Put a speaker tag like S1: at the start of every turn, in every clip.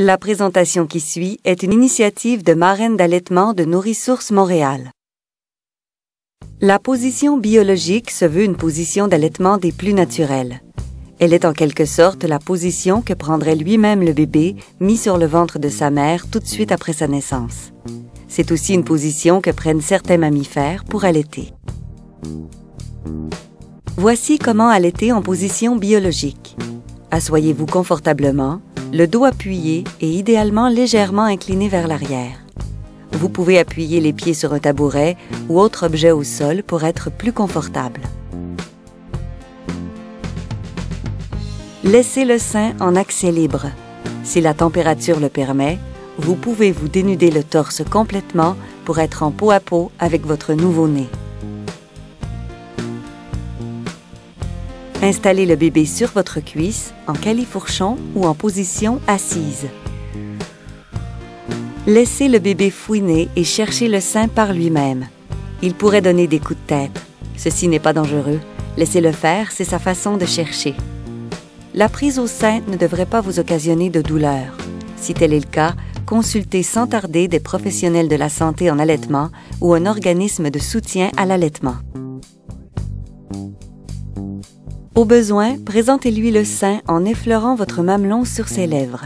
S1: La présentation qui suit est une initiative de marraines d'allaitement de Nourrissource Montréal. La position biologique se veut une position d'allaitement des plus naturelles. Elle est en quelque sorte la position que prendrait lui-même le bébé mis sur le ventre de sa mère tout de suite après sa naissance. C'est aussi une position que prennent certains mammifères pour allaiter. Voici comment allaiter en position biologique. Asseyez-vous confortablement, le dos appuyé et idéalement légèrement incliné vers l'arrière. Vous pouvez appuyer les pieds sur un tabouret ou autre objet au sol pour être plus confortable. Laissez le sein en accès libre. Si la température le permet, vous pouvez vous dénuder le torse complètement pour être en peau à peau avec votre nouveau-né. Installez le bébé sur votre cuisse, en califourchon ou en position assise. Laissez le bébé fouiner et chercher le sein par lui-même. Il pourrait donner des coups de tête. Ceci n'est pas dangereux. Laissez-le faire, c'est sa façon de chercher. La prise au sein ne devrait pas vous occasionner de douleur. Si tel est le cas, consultez sans tarder des professionnels de la santé en allaitement ou un organisme de soutien à l'allaitement. Au besoin, présentez-lui le sein en effleurant votre mamelon sur ses lèvres.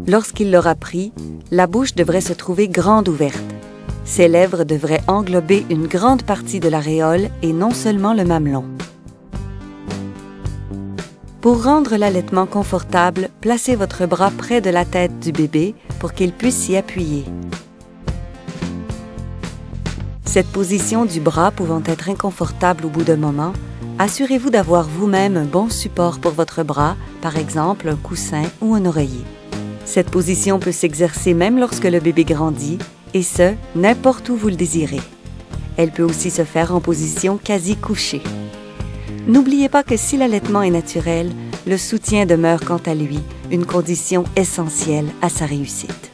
S1: Lorsqu'il l'aura pris, la bouche devrait se trouver grande ouverte. Ses lèvres devraient englober une grande partie de l'aréole et non seulement le mamelon. Pour rendre l'allaitement confortable, placez votre bras près de la tête du bébé pour qu'il puisse s'y appuyer. Cette position du bras pouvant être inconfortable au bout d'un moment, assurez-vous d'avoir vous-même un bon support pour votre bras, par exemple un coussin ou un oreiller. Cette position peut s'exercer même lorsque le bébé grandit, et ce, n'importe où vous le désirez. Elle peut aussi se faire en position quasi couchée. N'oubliez pas que si l'allaitement est naturel, le soutien demeure quant à lui une condition essentielle à sa réussite.